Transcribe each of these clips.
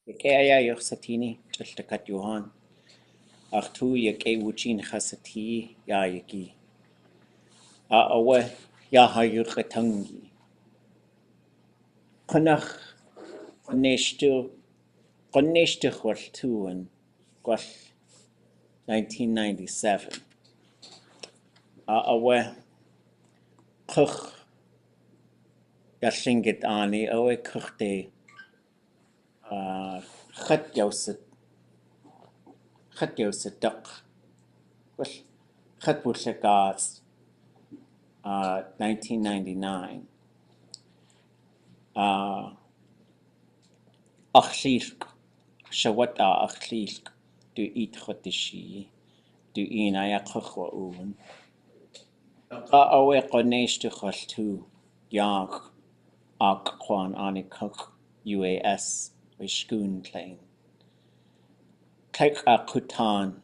Kaya yok satini tiltakat Johan. Artu yake wuchin khasati ya yaki. A awe ya hayuk ʼatángi. Khanach neshtu gwal tuan gwal 1997. A awe kuch ya Lingít ani awe kuch de chat yawsit duck. Well, chat wutudi.aat 1999. Achlilk, shawata achlilk, du eat Dísi, du aya kuchwa uwen. Awe qoneishtu khaltu, yag, kwan ani kuch, UAS, we schoon klein. Kijk kutan,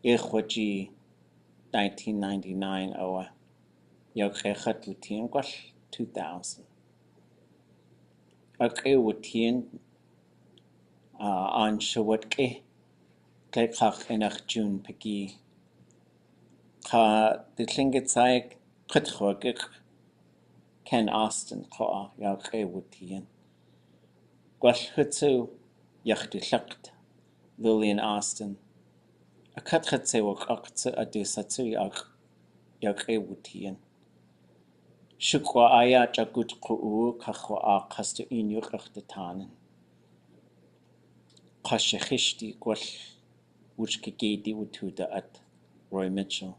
ichwaji 1999 awe, yag rechat wutien gwal 2000. Ake wutien an shawatke, kijk enach June pegi. De Lingít saik kutchwagik Ken Austin kwa yag wutien. Gwal hutsu yachtu lakt Lillian Austin. A katchatse wak aktsu adusatsu yag wutien. Shukwa aya jagut ku'u kachwa kastu inyuk achtatanen. Kashachishti gwal Wooch gegedi wutudi.aat Roy Mitchell.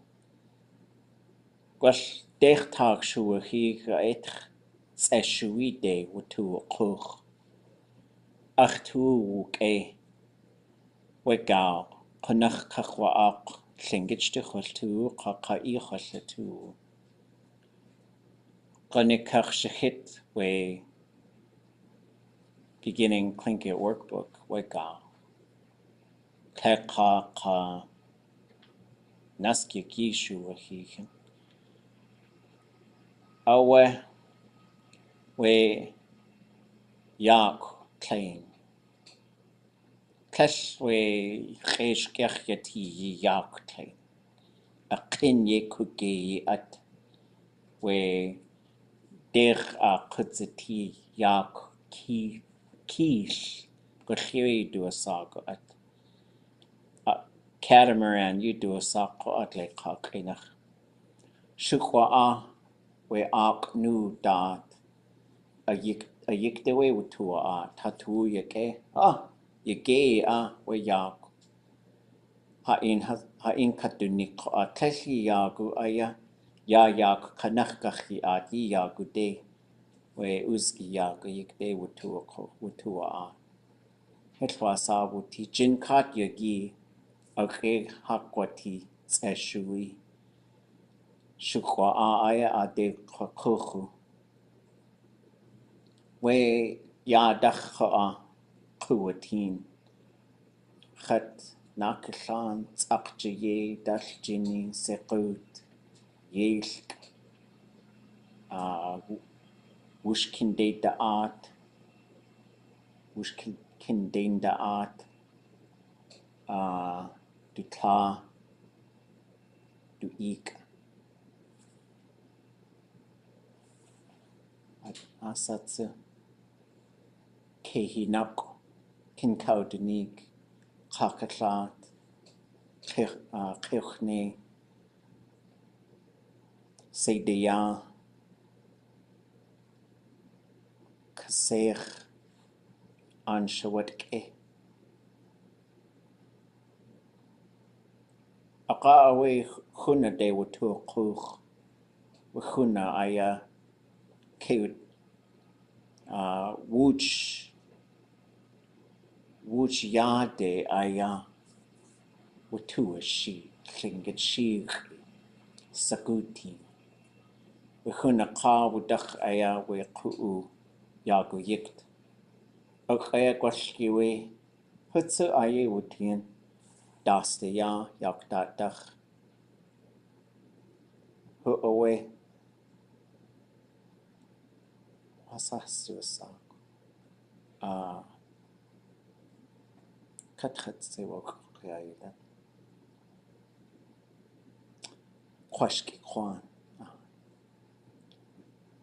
Gwal dech tag Shuwee gaetch S'é Shuwee de wutu kuch. Achtu wuke wegao konach kachwa Lingít chultu ka ichultu. Konikach shahit we beginning Lingít workbook wegao. Keka ka naski Shuwee. Awe we yak klein. Kesh we chesh yati yak klein. A kinye kuge at we der kutzati yak kish gachiri do a sago at catamaran you do a sago at le kaanáx. Shukwa we nu daat a yik de we wutua tatu yake yake we yak ha in katunik teshi yagu aya yak kaanáx ati yagu de we uzki yagu yik de wutua hetwa sa wuti jinkat yagi ake hakwati S'é Shuwee. Shukwa aya ade kuchu. We yadach kuwatin. Chat nakishan tsakjaye daljini sekut yelk woosh woosh wutudi.aat du du ik asatse kehinap kinkaudenig kakatlat kirchne sedeya kasech anshawatke. Aka awe khuna de wutu kuch. Khuna aya ke Wooch yade aya wutu shi Lingít shi saguti. Khuna ka wudach aya we ku'u yagu yikt. Akaya gwashkiwe hutsu aya wutien daste yak datach. Hu awe asas suicide. خد سوق قيايدا خشكي خوان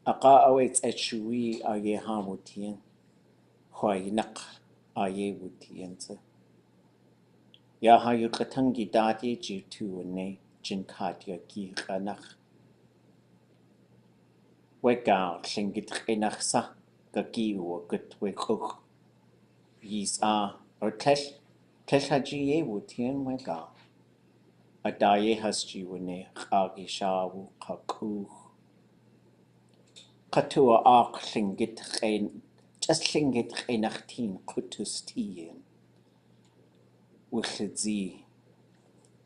أقا أويت s'é Shuwee آيه هاموتين ḳaanáx آيه ووتين يا هاي ʻatángi daat جيتو ني جن كاتيا كي ḳaanáx وقع لنجít ʻánáx سا كي وقت وقوق يس أو تل هجيه ووتين وقع أدايه هسجي وني خاقي شاو قاقوخ قطوة لنجít just لنجít ʻánáxتين قطوستين وخدزي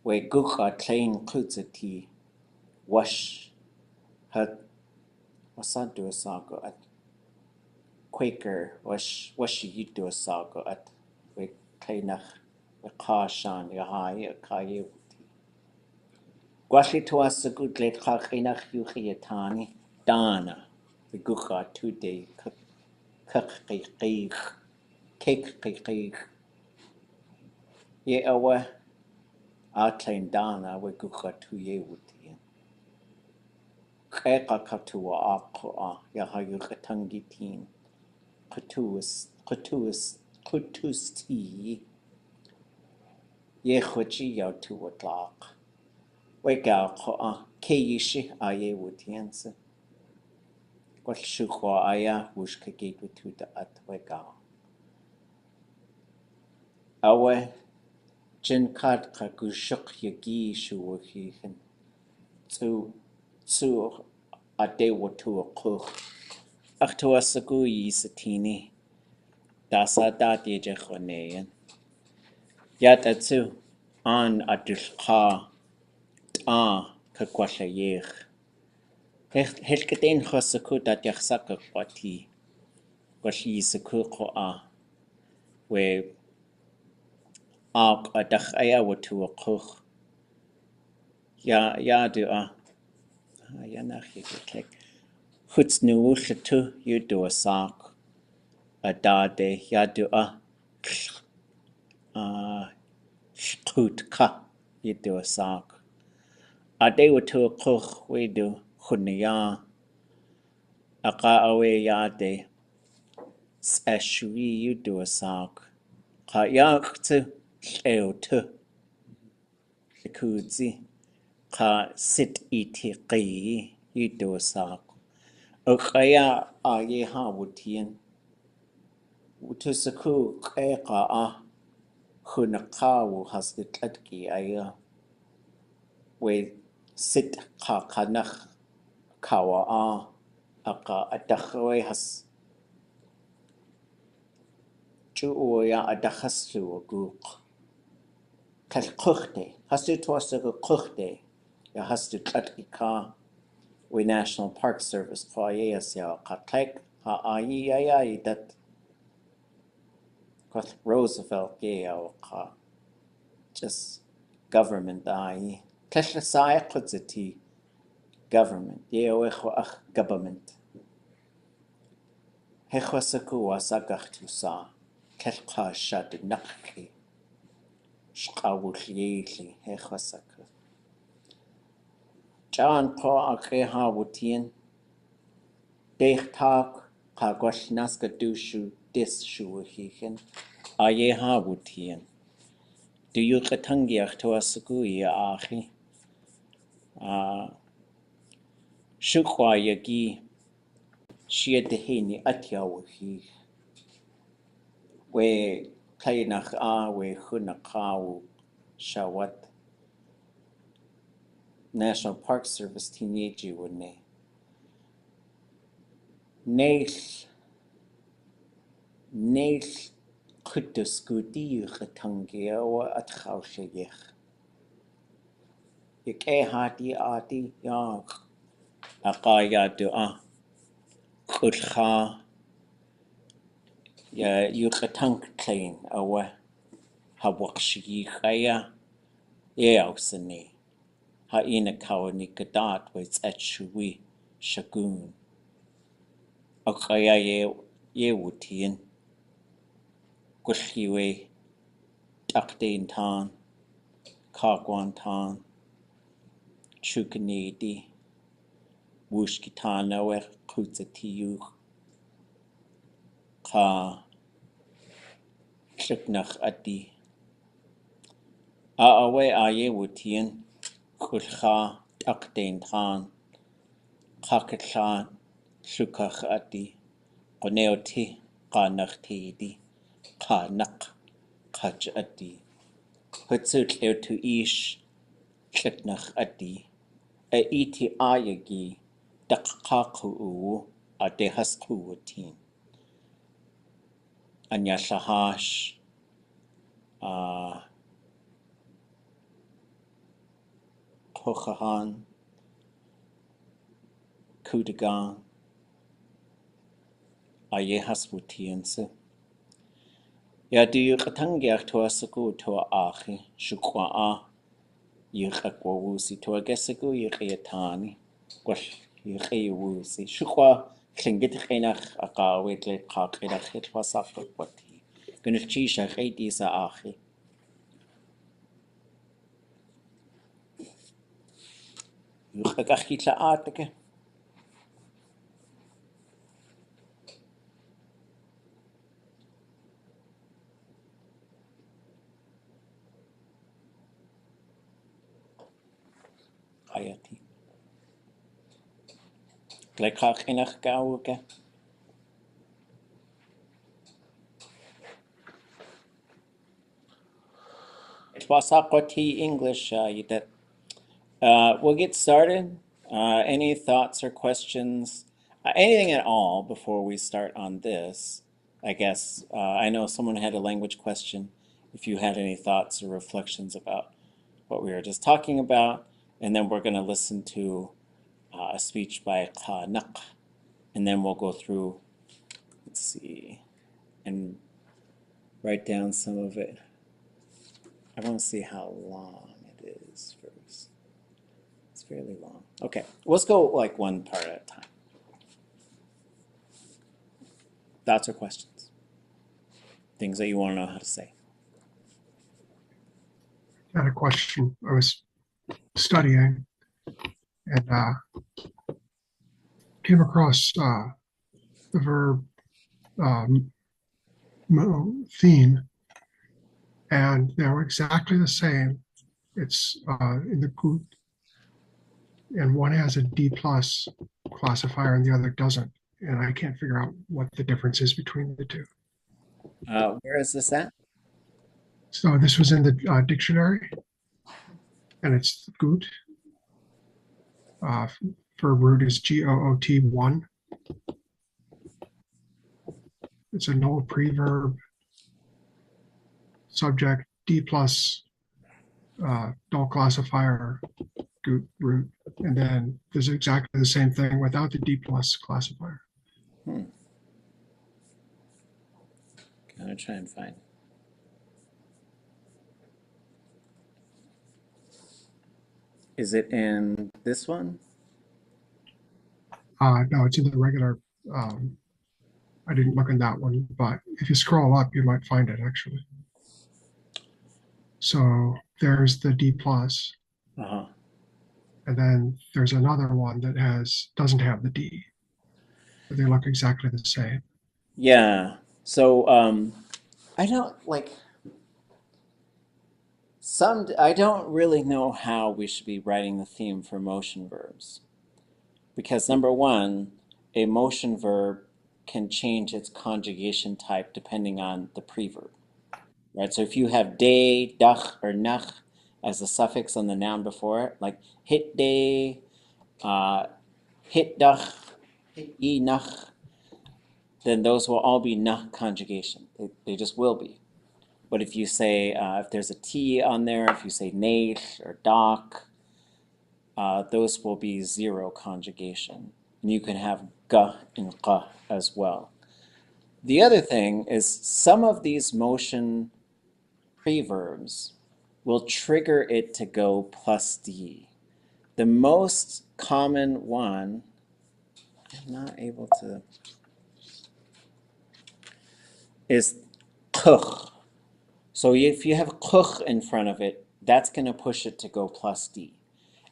وقوقا تلين قدزتي woosh هاد وصادو ساقو أت Quaker woosh يدو ساقو أت وكينخ وقاشان يهاي كاي وتي قاشي تواسقو دلت خاقينخ يوخيتاني دانا وقوقا تودي كقيقيخ كيقيقيخ يأوه آتلين دانا وقوقا تويه وتين قيقا كتوا آقوا يهاي ʻatángi تين قطوستي يخوشي يو تو اطلاق ويقع قوة كيشي آيه وتينس قل شوخوا آيه ووش كجيد wutudi.aat ويقع أوه جن كاد قاقوشق يجي شوخيخن تسو أدي وتو قوخ أختوا سقو يستيني داسا دات يجخونيين يات أتسو آن أدلقا كقوشيخ هلكتين خسكو دات يخسق قواتي قوشي سكو قوة و أدخ أيا وتو قوخ يا دو يا ناخي كلك خدس نوخلتو يدو ساق أدادي يا دو خودكا يدو ساق أدي وتو قوخ ويدو خنيا أقا أوي يادي s'é Shuwee يدو ساق قا ياقتو لأوتو لكودزي قا ست إيتيقي يدو ساق أقايا آيه هاوتين وتسكو قيقا خنقاو هستتلتكي أيا وست kaanáx كاوا أقا أدخوي هس جو يا أدخسلو وقوق كالقوختي هستو توسق قوختي يا هستو تلتكي كا و National Park Service قايا يا قاتلك ها آيي دات قات Roosevelt يا وقا just government آيي تلت ساي قدزتي government يا إخو أخ government هخو سكو واساقختو سا كالقا شاد نقكي شقاول ليلي هخو سكو جان قا أخيها وتين ديخ تاك قاقوش ناسك دوشو ديس شوهيخن آيها وتين ديو ʻatángi أختوا سكو يا آخي شقوا يجي شيدهيني أتياوهي و كاينخ و خنقاو شاوات National Park Service تينيجي وني نيل قدسكو دي ʻatángi وأتخاوشيخ يكي هاتي آتي ياق أقايا دو قلخا يا يقتنك تلين أو هوقشيخ أيا ياوسني هاينا كاوني كدات ويتس'é Shuwee شقون أقايا يوتين قلخيوي ʻakdéntán, káagwántán, chúkanédi, woosh kitánawech, kútsatíúch, ká tluknach adi. Awe aye wutien, kulcha, ʻakdéntán, kákatlán, tlukach adi, qoneoti, kaanáxtédi, kaanáx, kach adi. Hutsut leutu ish, tluknach adi. Iti ayagi, dakkaku adehasku wutin. Anya shahash, kochahan, kudagan, ayehas wutiense. Ya du ʼatángi tuasaku tua achi, shukwa yiqakwawusi tua gesaku yiqiatani, gwal yiqiwusi. Shukwa Lingít qinach aqawit le qaqinach hitwasafut wati. Gunilchisha qidisa achi. Ď'atudli.átk. Ayati. Glekaqinach gawge. Itwasaqwati English yidat. We'll get started. Any thoughts or questions, anything at all before we start on this, I guess. I know someone had a language question. If you had any thoughts or reflections about what we were just talking about, and then we're going to listen to a speech by Ḳaanáx, and then we'll go through, let's see, and write down some of it. I want to see how long it is first. It's fairly long. Okay, let's go like one part at a time. Thoughts or questions? Things that you want to know how to say. I had a question. I was studying and came across the verb theme, and they're exactly the same. It's in the gut, and one has a D+ classifier and the other doesn't. And I can't figure out what the difference is between the two. Where is this at? So this was in the dictionary, and it's gut. Verb root is GOOT 1. It's a null preverb, subject D+, null classifier, gut root, and then there's exactly the same thing without the D+ classifier. Gonna try and find. Is it in this one? No, it's in the regular. I didn't look in that one, but if you scroll up, you might find it actually. So there's the D+, and then there's another one that doesn't have the D. But they look exactly the same. Yeah. So I don't I don't really know how we should be writing the theme for motion verbs. Because number one, a motion verb can change its conjugation type depending on the preverb. Right? So if you have day, dach, or nach as the suffix on the noun before it, like hit day, hit dach, hit nach, then those will all be nach conjugation. They just will be. But if you say, if there's a T on there, if you say nate or dak, those will be zero conjugation. And you can have ga and qa as well. The other thing is some of these motion preverbs will trigger it to go plus D. The most common one, I'm not able to, is ḳh. So if you have kuch in front of it, that's going to push it to go plus D.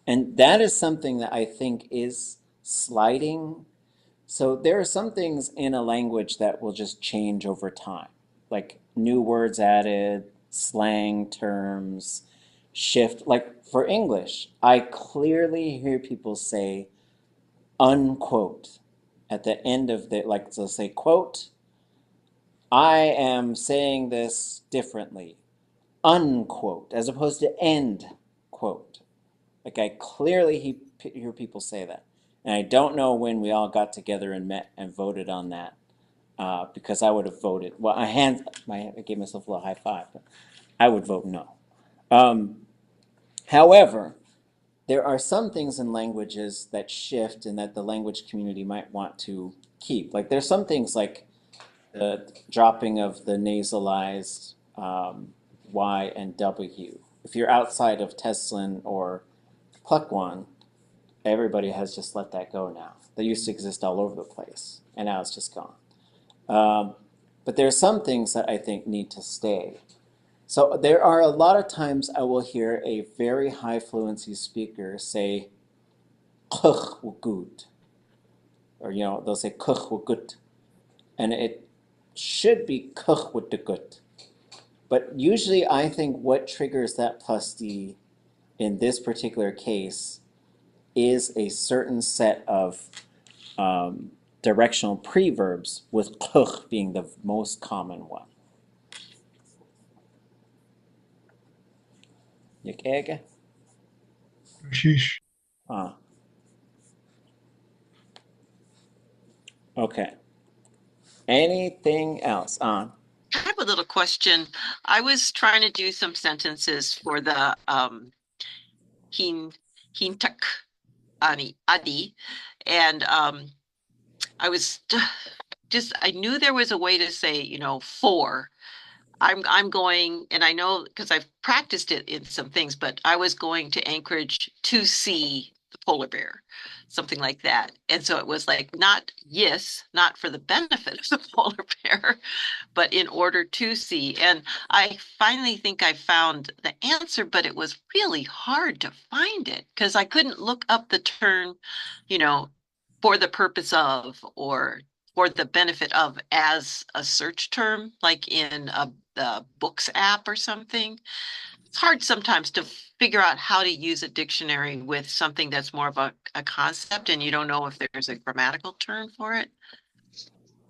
And that is something that I think is sliding. So there are some things in a language that will just change over time, like new words added, slang terms, shift. Like for English, I clearly hear people say unquote at the end of the, like they'll say quote, I am saying this differently, unquote, as opposed to end quote. Like I clearly hear people say that. And I don't know when we all got together and met and voted on that, because I would have voted. Well, I gave myself a little high five, but I would vote no. However, there are some things in languages that shift and that the language community might want to keep. Like there's some things like the dropping of the nasalized Y and W. If you're outside of Teslin or Pluckwan, everybody has just let that go now. They used to exist all over the place, and now it's just gone. But there are some things that I think need to stay. So there are a lot of times I will hear a very high fluency speaker say "kuch wugut," or they'll say "kuch wugut," and it should be "kuch wugut." But usually I think what triggers that plus D in this particular case is a certain set of directional preverbs, with "kuch" being the most common one. Yekege? Sheesh. Ah, okay. Anything else? On. I have a little question. I was trying to do some sentences for the hintak ani adi, and I was just I knew there was a way to say for. I'm going, and I know because I've practiced it in some things, but I was going to Anchorage to see the polar bear, something like that. And so it was like not yes, not for the benefit of the polar bear, but in order to see. And I finally think I found the answer, but it was really hard to find it because I couldn't look up the term, you know, for the purpose of or for the benefit of as a search term, like in the books app or something. It's hard sometimes to figure out how to use a dictionary with something that's more of a concept and you don't know if there's a grammatical term for it.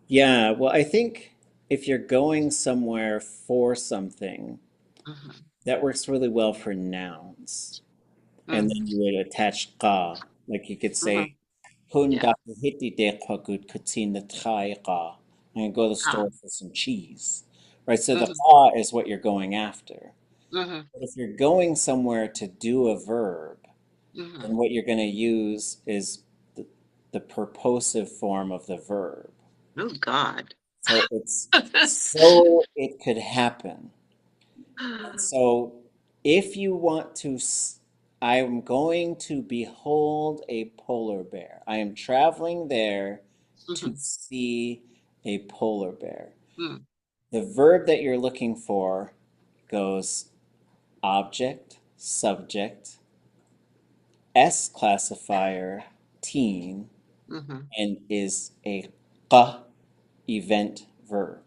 Yeah, well, I think if you're going somewhere for something, Mhm. that works really well for nouns. And then Mhm. you would attach ka. Like you could Mhm. say, Hun Yeah. hiti de good kutin the trai ka. I'm gonna go to the Ah. store for some cheese. Right? So the Mhm. ka is what you're going after. Mhm. But if you're going somewhere to do a verb, then Mhm. what you're going to use is the purposive form of the verb. Oh God. So it's so it could happen. And so if you want to, I am going to behold a polar bear. I am traveling there to Mhm. see a polar bear. Mhm. The verb that you're looking for goes object, subject, S classifier, teen, Mhm. and is a qa event verb.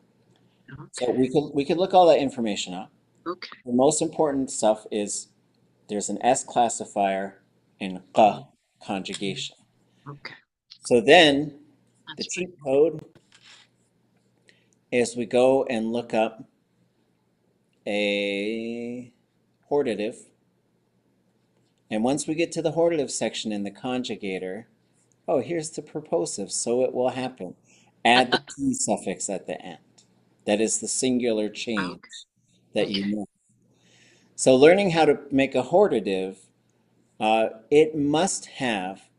So Okay. we could look all that information up. Okay. The most important stuff is there's an S classifier and qa conjugation. Okay. So then the That's pretty cheat code is we go and look up a hortative. And once we get to the hortative section in the conjugator, oh, here's the purposive, so it will happen. Add the T suffix at the end. That is the singular change okay. that you Okay. know. So learning how to make a hortative, it must have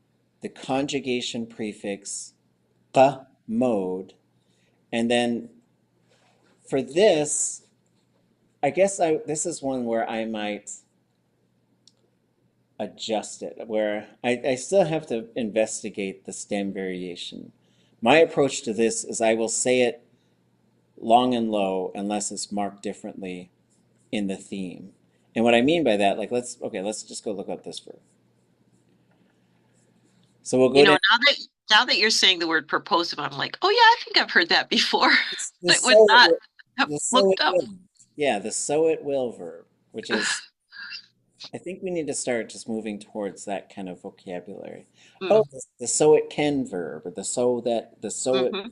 the conjugation prefix qa mode. And then for this, I guess this is one where I might adjust it, where I still have to investigate the stem variation. My approach to this is I will say it long and low unless it's marked differently. in the theme. And what I mean by that, like let's just go look up this verb. So we'll go to Now that you're saying the word purposive, I'm like, oh yeah, I think I've heard that before. the I would so not it, have the so it looked up. will. Yeah, the so it will verb, which is I think we need to start just moving towards that kind of vocabulary. Oh, Mm, the so it can verb, or the so it. mhm.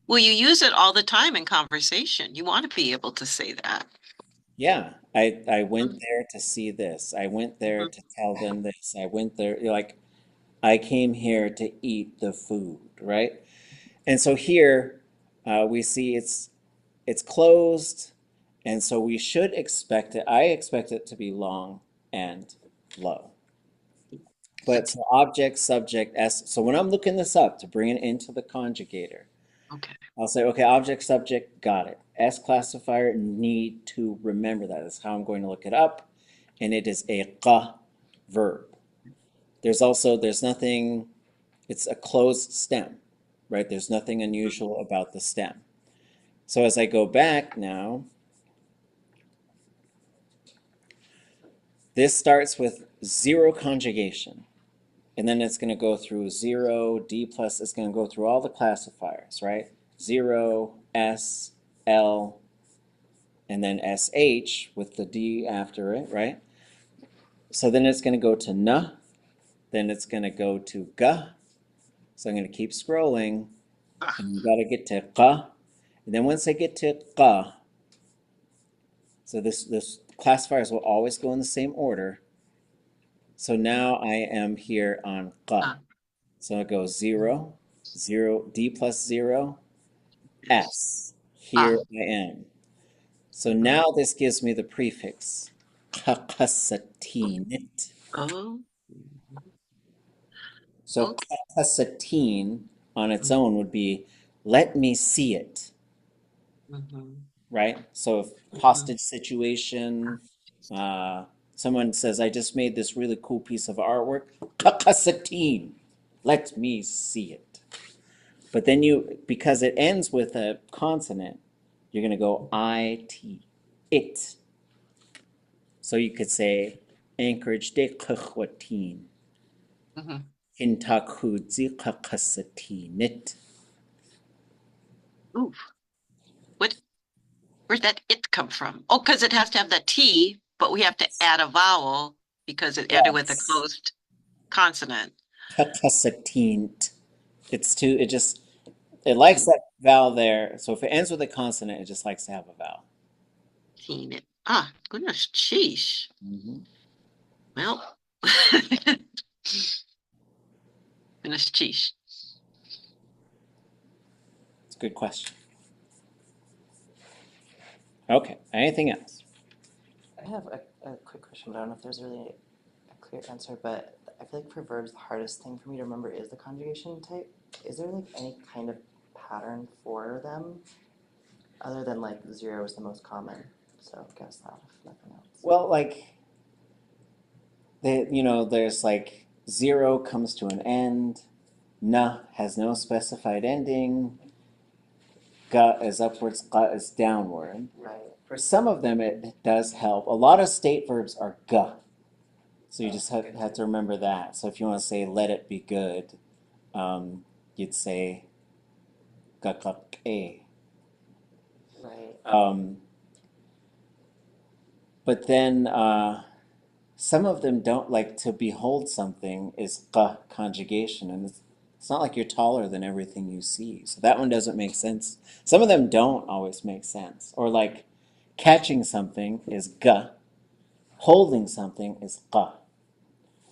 Well, you use it all the time in conversation. You want to be able to say that. Yeah, I went Mhm, there to see this. I went there mhm, to tell them this. I went there, you're like, I came here to eat the food, right? And so here we see it's closed, and so we should expect it. I expect it to be long and low. But so object, subject, S. So when I'm looking this up to bring it into the conjugator, okay. I'll say, okay, object, subject, got it. S classifier, need to remember that. That's how I'm going to look it up. And it is a qa verb. There's nothing, it's a closed stem, right? There's nothing unusual about the stem. So as I go back now, this starts with zero conjugation. And then it's going to go through zero, D plus, it's going to go through all the classifiers, right? Zero, S, L, and then SH with the D after it, right? So then it's going to go to N, then it's going to go to G. So I'm going to keep scrolling, and you got to get to Q. And then once I get to Q, so this classifiers will always go in the same order. So now I am here on Q. So it goes 0, 0, D plus 0, S. Here I am. So now this gives me the prefix kakasatinit. Oh, So okay. kakasatin on its own would be let me see it, Mhm, right? So if mhm. hostage situation, uh, someone says, I just made this really cool piece of artwork, kakasatin, let me see it. But then because it ends with a consonant, you're going to go it, it. So you could say Anchorage de Kachwatin, Mhm. Hintakudzi Kakasatinit. Oof. What, where'd that it come from? Oh, because it has to have that T, but we have to add a vowel because it ended with a Yes. closed consonant. Kakasatint. It likes Mm, that vowel there. So if it ends with a consonant, it just likes to have a vowel. Seen it. Ah, goodness, sheesh. Hmm. Well, goodness, sheesh. It's a good question. Okay, anything else? I have a quick question, but I don't know if there's really a clear answer. But I feel like for verbs, the hardest thing for me to remember is the conjugation type. Is there like any kind of pattern for them other than like zero is the most common? So I guess that if nothing else. Well, there's like zero comes to an end, na has no specified ending, ga is upwards, ga is downward. Right. For some of them, it does help. A lot of state verbs are ga, so you just have to remember that. So if you want to say let it be good, you'd say ga ga e. Right. But then some of them don't, like to behold something is ga conjugation, and it's not like you're taller than everything you see. So that one doesn't make sense. Some of them don't always make sense. Or like catching something is ga, holding something is ga.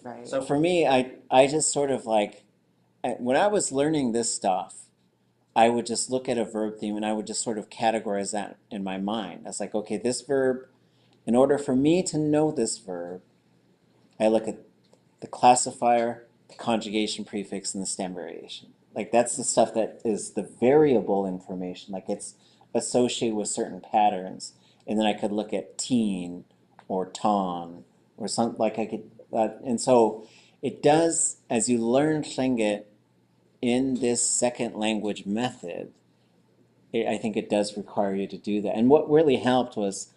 Right. So for me, I just sort of like, when I was learning this stuff, I would just look at a verb theme and I would just sort of categorize that in my mind. I was like, okay, this verb, in order for me to know this verb, I look at the classifier, the conjugation prefix, and the stem variation. Like that's the stuff that is the variable information. Like it's associated with certain patterns. And then I could look at teen or ton or something like I could, and so it does, as you learn Tlingit in this second language method, I think it does require you to do that. And what really helped was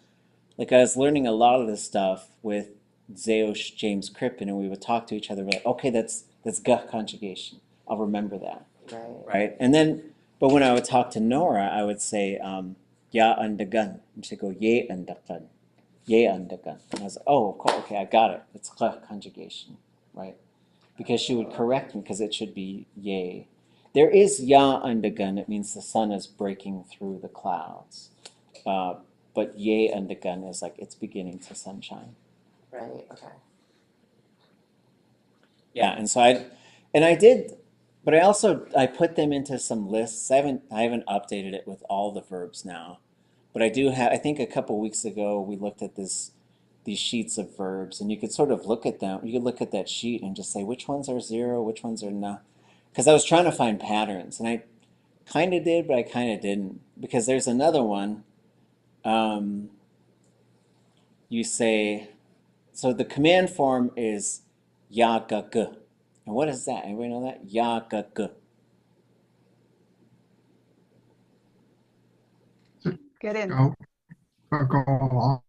Like I was learning a lot of this stuff with Zeosh James Crippen, and we would talk to each other. We're like, okay, that's g conjugation. I'll remember that, Right. right? And then, but when I would talk to Nora, I would say ya undagan, and she'd go ye undagan, ye undagan. And I was like, oh, cool, okay, I got it. It's g conjugation, right? Because she would correct me because it should be ye. There is ya undagan. It means the sun is breaking through the clouds. But ye undagan is like it's beginning to sunshine. Right. Okay. Yeah, and so I did, but I put them into some lists. I haven't updated it with all the verbs now, but I do have. I think a couple weeks ago we looked at these sheets of verbs, and you could sort of look at them. You could look at that sheet and just say which ones are zero, which ones are not. Because I was trying to find patterns, and I kind of did, but I kind of didn't. Because there's another one. You say, so the command form is yagag. And what is that? Anybody know that? Yagag. Get in. Go, go along.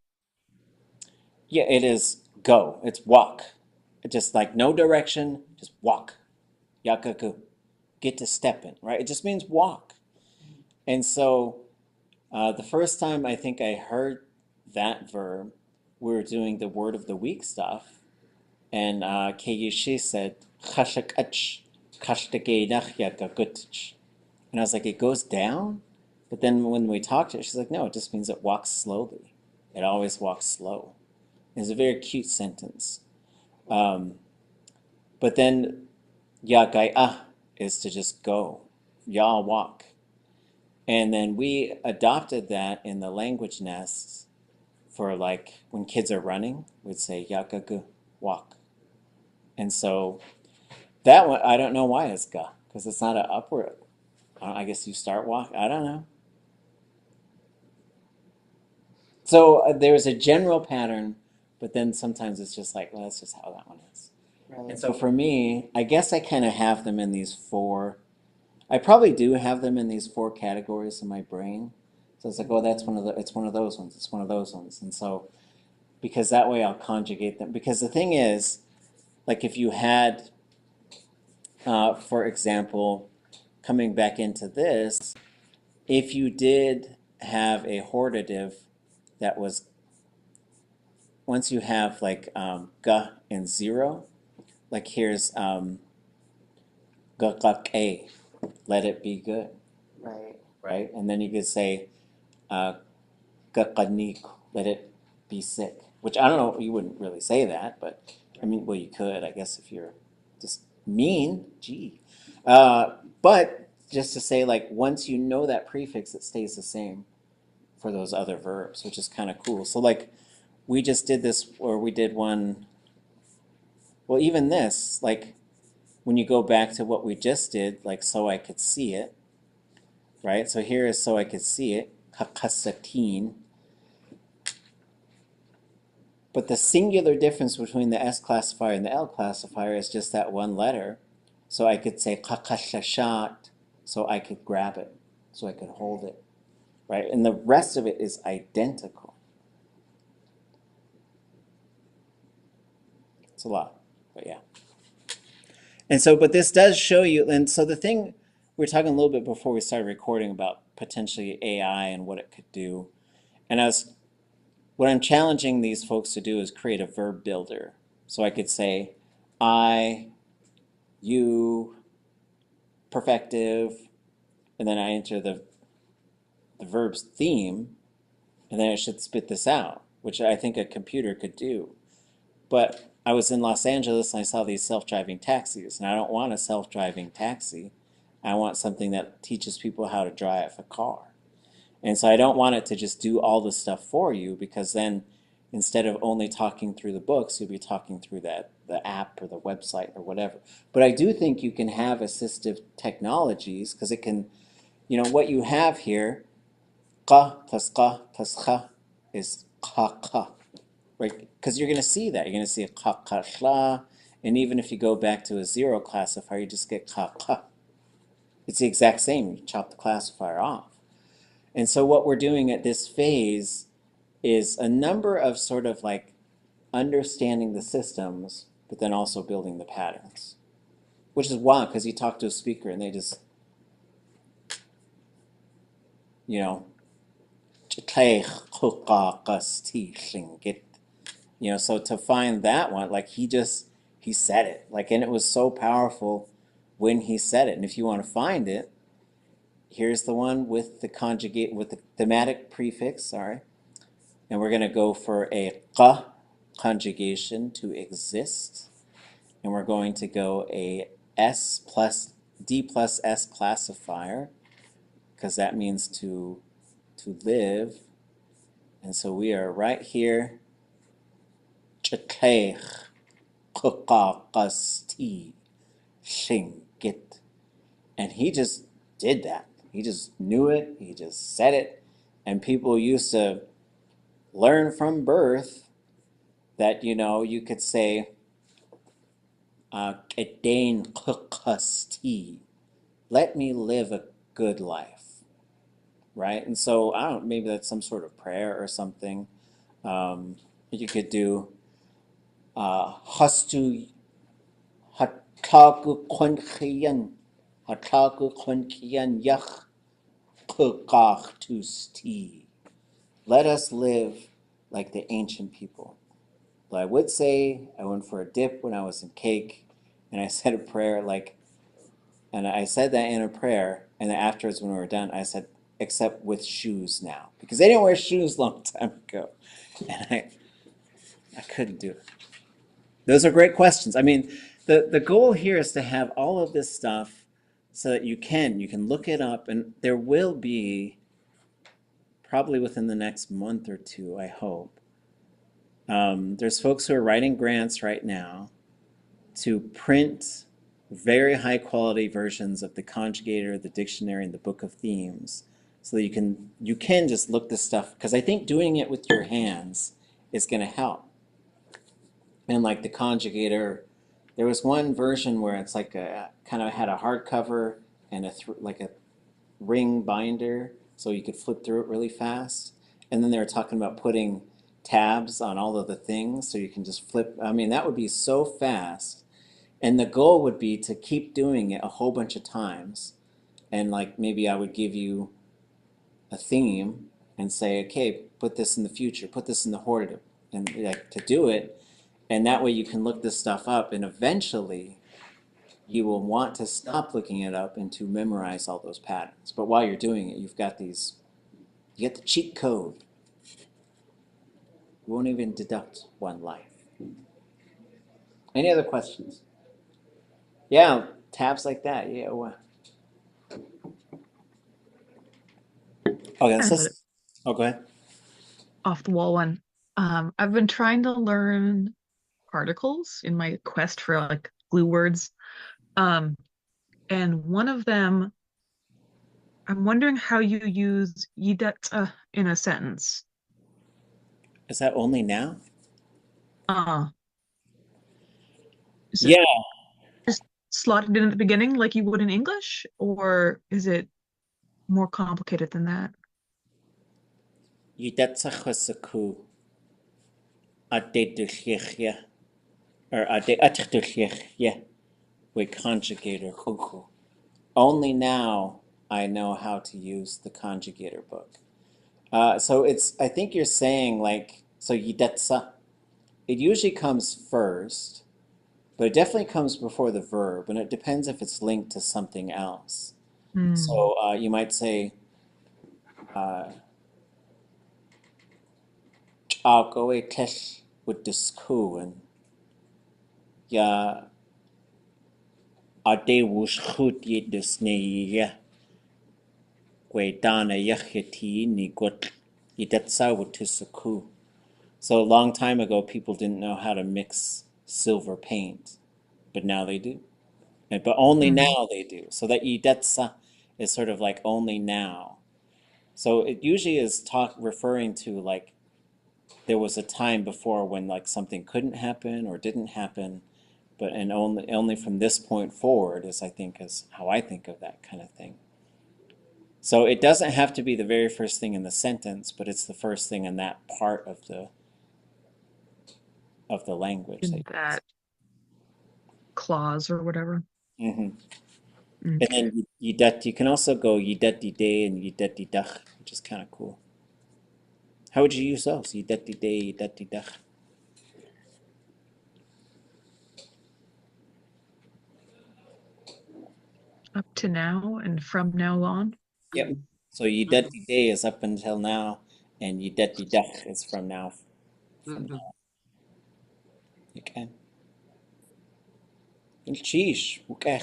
Yeah, it is go. It's walk. It's just like no direction, just walk. Yagag. Get to stepping, right? It just means walk. And so the first time I think I heard that verb, we were doing the word of the week stuff, and Keishi said, "Chashakach, kashtageinach yagagutch." And I was like, it goes down? But then when we talked to her, she's like, no, it just means it walks slowly. It always walks slow. It's a very cute sentence. But then yagai'ah is to just go. Ya walk. And then we adopted that in the language nests for like when kids are running, we'd say yagagu, walk. And so that one, I don't know why it's ga, because it's not an upward. I guess you start walk. I don't know. So there's a general pattern, but then sometimes it's just like, well, that's just how that one is. Right. And so for me, I guess I kind of have them in these four. I probably do have them in these four categories in my brain. So it's like, oh, that's it's one of those ones. It's one of those ones. And so, because that way I'll conjugate them. Because the thing is, like if you had, for example, coming back into this, if you did have a hortative that was, once you have like ga and zero, like here's ga a, let it be good, Right. right? And then you could say ga let it be sick, which I don't know, you wouldn't really say that, but I mean, well, you could, I guess, if you're just mean, gee. But just to say, like, once you know that prefix, it stays the same for those other verbs, which is kind of cool. So, like, we just did this, or we did one, well, even this, like, when you go back to what we just did, like, so I could see it, right? So here is so I could see it, kakasatin. But the singular difference between the S classifier and the L classifier is just that one letter. So I could say kakashashat, so I could grab it, so I could hold it, right? And the rest of it is identical. It's a lot, but yeah. And so, but this does show you, and so the thing, we were talking a little bit before we started recording about potentially AI and what it could do. And what I'm challenging these folks to do is create a verb builder. So I could say, I, you, perfective, and then I enter the verb's theme, and then it should spit this out, which I think a computer could do. But I was in Los Angeles and I saw these self-driving taxis, and I don't want a self-driving taxi. I want something that teaches people how to drive a car. And so I don't want it to just do all the stuff for you, because then instead of only talking through the books, you'll be talking through the app or the website or whatever. But I do think you can have assistive technologies, because it can, what you have here, qa plus kha is qa, right? Because you're going to see that. You're going to see a qa shla, and even if you go back to a zero classifier, you just get qa. It's the exact same. You chop the classifier off. And so what we're doing at this phase is a number of sort of like understanding the systems, but then also building the patterns, which is wild because you talk to a speaker and they just, you know, so to find that one, like he said it, like, and it was so powerful when he said it. And if you want to find it, here's the one with the conjugate, with the thematic prefix, sorry. And we're going to go for a qa conjugation, to exist. And we're going to go a S plus D plus S classifier, because that means to live. And so we are right here. And he just did that. He just knew it. He just said it. And people used to learn from birth that, you could say, let me live a good life, right? And so, I don't know, maybe that's some sort of prayer or something. You could do, hastu hatagu konkian yach tusti. Let us live like the ancient people. But I would say I went for a dip when I was in cake, and I said a prayer and I said that in a prayer, and then afterwards when we were done, I said, except with shoes now, because they didn't wear shoes a long time ago, and I couldn't do it. Those are great questions. I mean, the goal here is to have all of this stuff so that you can look it up, and there will be, probably within the next month or two, I hope. There's folks who are writing grants right now to print very high quality versions of the conjugator, the dictionary, and the book of themes, so that you can just look this stuff, because I think doing it with your hands is going to help. And like the conjugator, there was one version where it's like kind of had a hardcover and like a ring binder, so you could flip through it really fast. And then they were talking about putting tabs on all of the things so you can just flip. I mean, that would be so fast. And the goal would be to keep doing it a whole bunch of times. And like maybe I would give you a theme and say, okay, put this in the future, put this in the hortative, and like to do it. And that way you can look this stuff up, and eventually you will want to stop looking it up and to memorize all those patterns. But while you're doing it, you get the cheat code. You won't even deduct one life. Any other questions? Yeah, tabs like that. Yeah. Okay, Kind of an oh, go ahead. off the wall one. I've been trying to learn particles in my quest for like glue words. And one of them, I'm wondering how you use yidata in a sentence. Is that only now? Uh, is it Yeah. just slotted in at the beginning like you would in English, or is it more complicated than that? Yidatsachasaku adedushechya or adedushechya with conjugator huku. Only now I know how to use the conjugator book. So I think you're saying like, so yidatsa, it usually comes first, but it definitely comes before the verb, and it depends if it's linked to something else. Hmm. So you might say, I'll go a test with this coup, and ya ade woosh goed ye dus ne gwe dana yacheti ni got yidatsa with tisaku. So a long time ago, people didn't know how to mix silver paint, but now they do. But only Hmm. now they do. So that yidatsa is sort of like only now. So it usually is referring to like there was a time before when like something couldn't happen or didn't happen, but and only from this point forward is how I think of that kind of thing. So it doesn't have to be the very first thing in the sentence, but it's the first thing in that part of the language. In that clause or whatever. Mm-hmm. And Okay. then yidet, you can also go yidet day and yidet dach, which is kind of cool. How would you use those? Yidet day, yidet dach. Up to now and from now on. Yep. So yidet day is up until now, and yidet dach is from now. From Mhm. now. You can. Sheesh. Okay.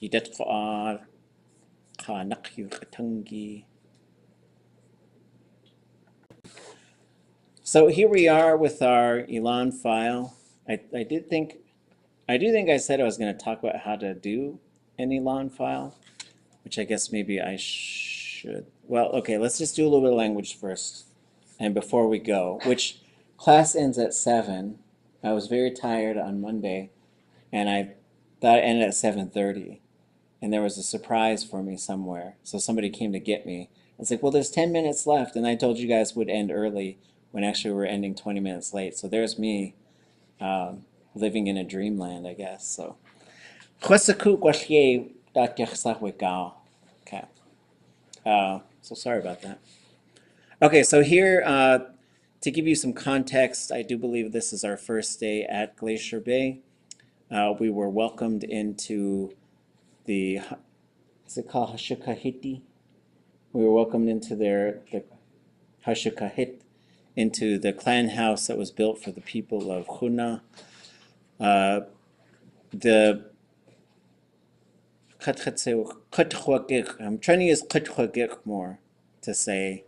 Yidet ḳaanáx ʼatángi. So here we are with our Elan file. I do think I said I was going to talk about how to do an Elan file, which I guess maybe I should. Well, okay, let's just do a little bit of language first. And before we go, which class ends at 7. I was very tired on Monday, and I thought it ended at 7:30. And there was a surprise for me somewhere. So somebody came to get me. I was like, well, there's 10 minutes left, and I told you guys would end early when actually we're ending 20 minutes late. So there's me living in a dreamland, I guess. So, okay. So sorry about that. Okay, so here, to give you some context, I do believe this is our first day at Glacier Bay. We were welcomed into the, is it called Hashukahiti? We were welcomed into the Hashukahit, into the clan house that was built for the people of Huna. The I'm trying to use more to say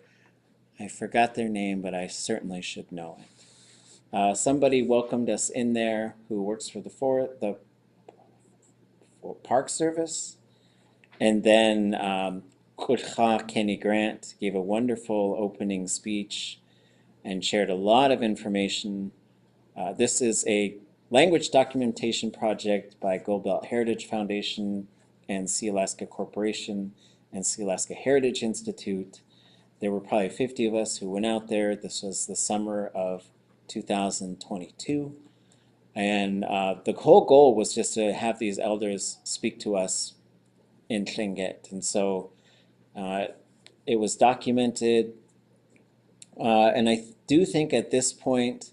I forgot their name, but I certainly should know it. Somebody welcomed us in there who works for the Park Service, and then Kenny Grant gave a wonderful opening speech and shared a lot of information. This is a language documentation project by Gold Belt Heritage Foundation and Sea Alaska Corporation and Sea Alaska Heritage Institute. There were probably 50 of us who went out there. This was the summer of 2022. And the whole goal was just to have these elders speak to us in Lingít. And so it was documented. And I do think at this point,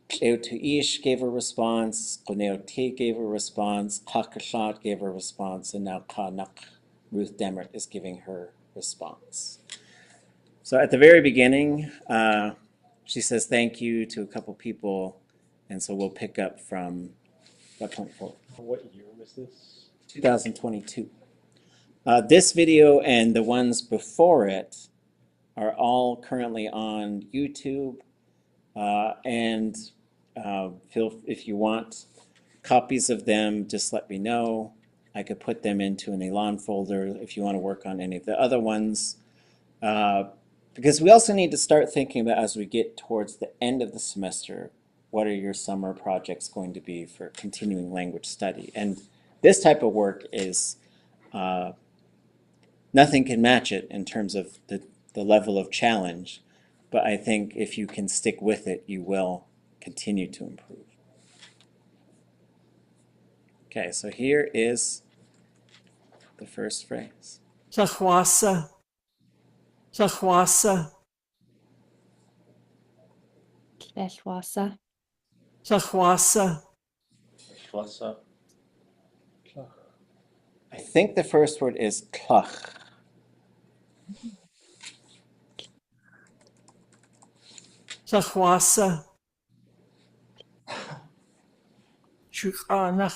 ʻatudli.átk gave a response, ʻqunneoʻte gave a response, ʻqaqaxat gave a response, and now Ḳaanáx, Ruth Demert, is giving her response. So at the very beginning, she says thank you to a couple people, and so we'll pick up from that point forward. What year was this? 2022. This video and the ones before it are all currently on YouTube, and if you want copies of them, just let me know. I could put them into an Elan folder if you want to work on any of the other ones. Because we also need to start thinking about, as we get towards the end of the semester, what are your summer projects going to be for continuing language study? And this type of work is, nothing can match it in terms of the level of challenge. But I think if you can stick with it, you will continue to improve. Okay, so here is the first phrase. Ţαχουάσα, ţαχουάσα, Tleshwasa, ţαχουάσα, Klasa. I think the first word is tlach. ţαχουάσα, ќuqqaanax,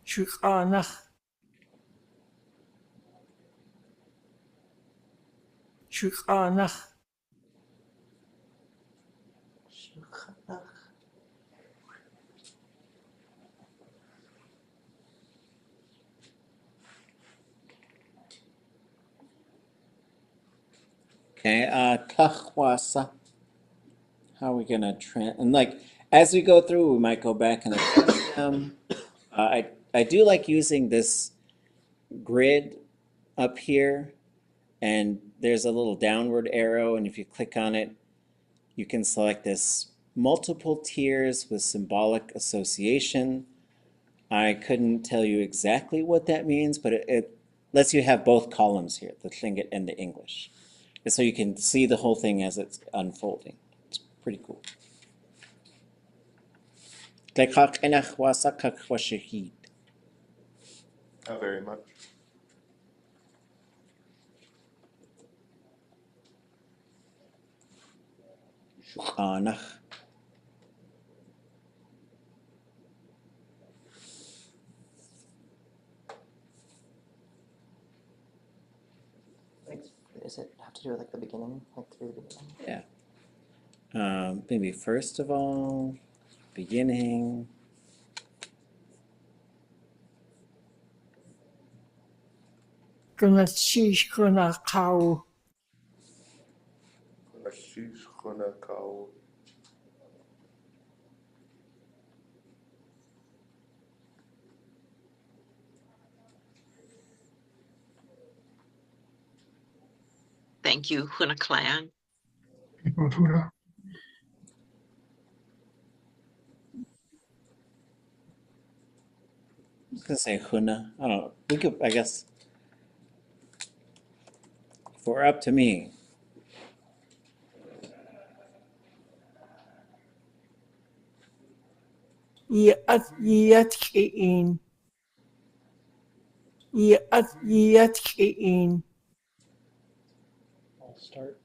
ќuqqaanax, ќuqqaanax, Okay, tlachwasa. how are we gonna and like as we go through, we might go back and adjust them. I do like using this grid up here, and there's a little downward arrow, and if you click on it, you can select this multiple tiers with symbolic association. I couldn't tell you exactly what that means, but it lets you have both columns here, the Lingít and the English. And so you can see the whole thing as it's unfolding. It's pretty cool. Not very much. Ḳaanáx. Does it have to do with like the beginning, like through the beginning? Yeah. Maybe first of all, beginning. Ǩnááxw. Ḳaanáḳw. Thank you, Ḥunaclan. People of Huda. I was gonna say Huna. I don't know. We could, I guess, if it were up to me. ʼatudli.átk. ʼatudli.átk. I'll start.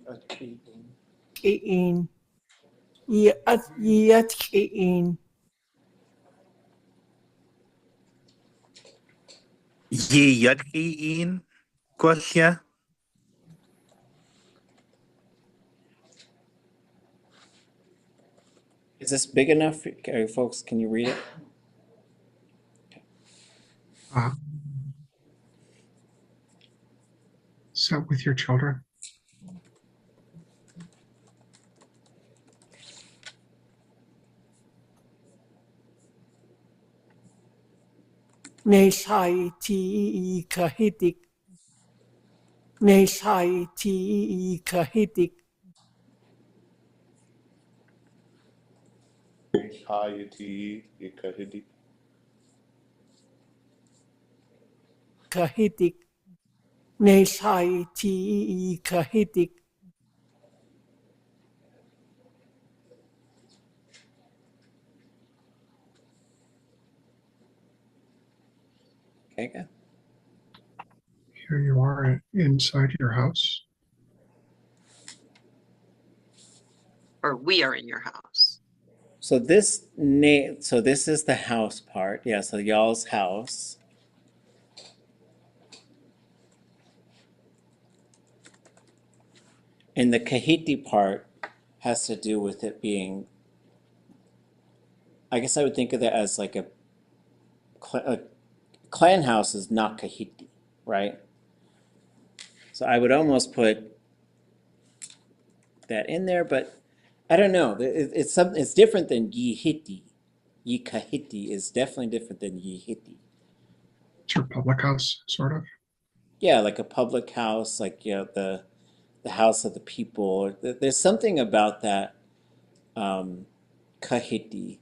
ʼatudli.átk. Yatkiin Kwasya. Is this big enough, folks? Can you read it? Sit with your children. Kahitik. Kahitik. Ikahidik. Kahitik. Kahitik. Okay, good. Here you are inside your house. Or we are in your house. So this is the house part. Yeah, so y'all's house. And the Kahiti part has to do with it being, I guess I would think of that as like a clan house is not Kahiti, right? So I would almost put that in there, but I don't know. It's different than Yihiti. Yikahiti is definitely different than Yihiti. It's your public house, sort of. Yeah, like a public house, like the house of the people. There's something about that Kahiti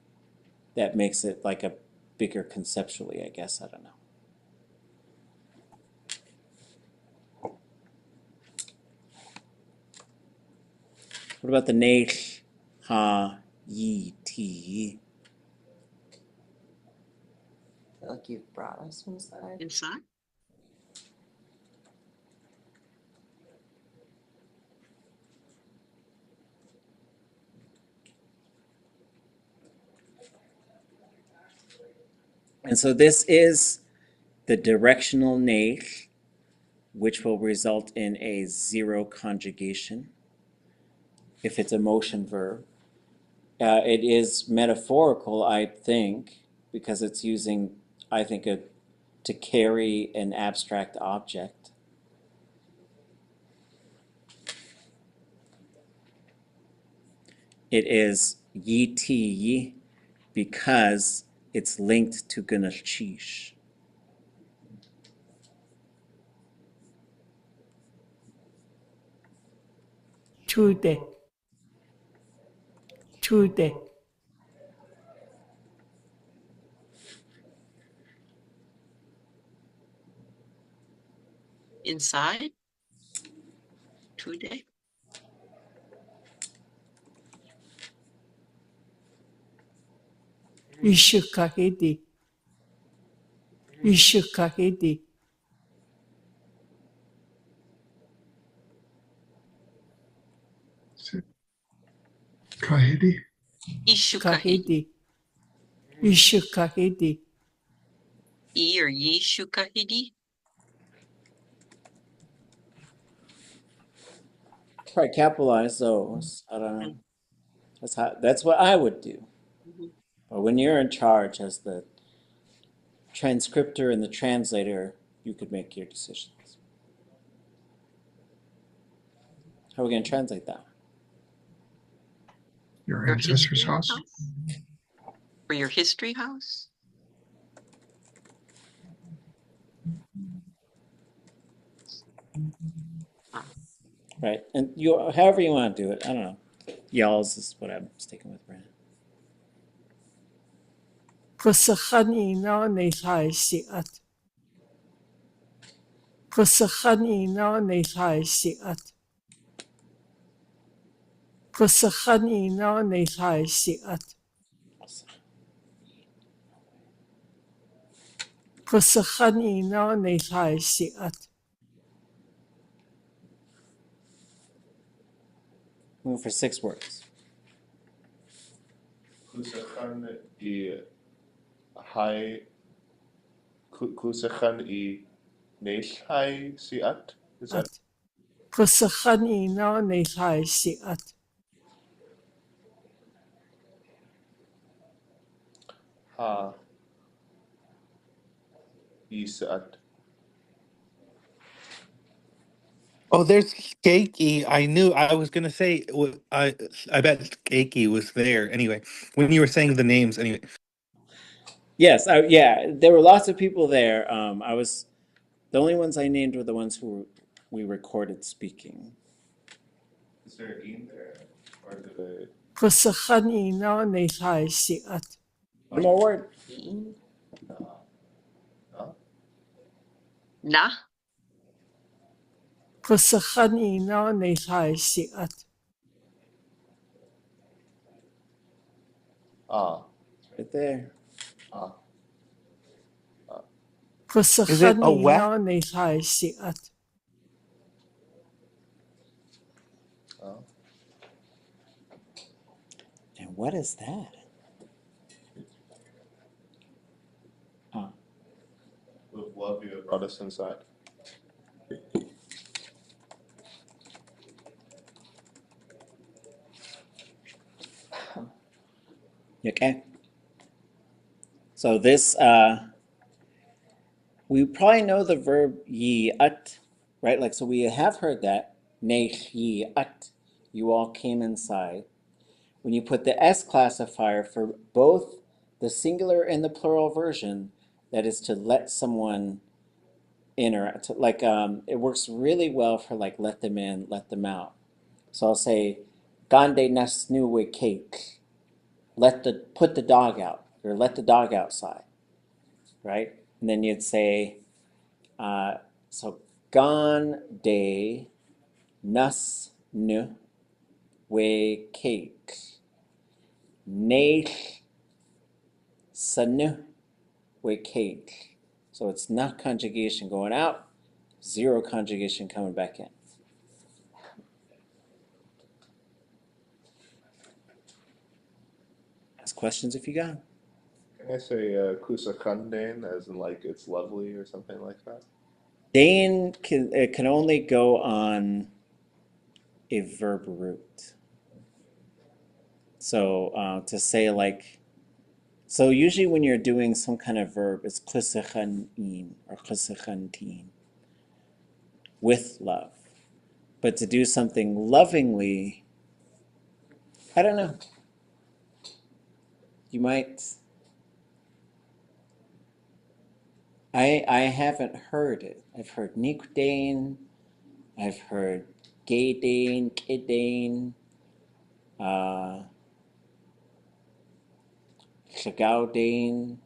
that makes it like a bigger conceptually, I guess. I don't know. What about the Náaḳw, Ha, Yi, Ti? I feel like you've brought us inside. Inside? And so this is the directional Náaḳw, which will result in a zero conjugation if it's a motion verb. It is metaphorical, I think, because it's using, I think, to carry an abstract object. it is yi ti yi because it's linked to gunashish. Tude. Tude. Inside? Today? Ishukahidi. Ishukahidi. Is it Kahidi? Ishukahidi. Kahidi. Ishukahidi. E or ye shukahidi? Probably capitalize those. I don't know. That's what I would do. Mhm. But when you're in charge as the transcriptor and the translator, you could make your decisions. How are we going to translate that? Your Your ancestors' history house? Or your history house? Right? And you, however you want to do it, I don't know. Y'all's is what I'm sticking with right now. Kusakhanina nilai siat. Kusakhanina nilai siat. Kusakhanina nilai siat. Kusakhanina nilai siat. Move for 6 words. Kusakhan I hai. Kusakhan I neilhai siat. Is that? Kusakhanina nilai siat. Ha. Isat. Oh, there's Keiki. I knew I was gonna say. I bet Keiki was there. Anyway, when you were saying the names, anyway. Yes, yeah, there were lots of people there. The only ones I named were the ones who we recorded speaking. Is there an in there? Or do they? Kusakhanina nilai siat. One more word. No. Na? Kusakhanina nilai siat. Ah. Right there. Ah. Is it a what? Kusakhanina nilai siat. Ah. And what is that? Oh. With love you have brought us inside. Okay. So this, we probably know the verb yi at, right? Like, so we have heard that. Neich yi at. You all came inside. When you put the S classifier for both the singular and the plural version, that is to let someone in, or to, like, it works really well for like let them in, let them out. So I'll say, Gande nasnuwe cake. Put the dog out, or let the dog outside, right? And then you'd say, so Gande nasnuwe cake. Neich sanu we cake. So it's not conjugation going out, 0 conjugation coming back in. Ask questions if you got them. Can I say kusakhandain as in like it's lovely or something like that? Dane can only go on a verb root. So to say like, so usually when you're doing some kind of verb, it's kusakhanin or kusakhantin, with love. But to do something lovingly, I don't know. You might. I haven't heard it. I've heard Nikdane. I've heard Gaydane, Kidane, Shagaudane,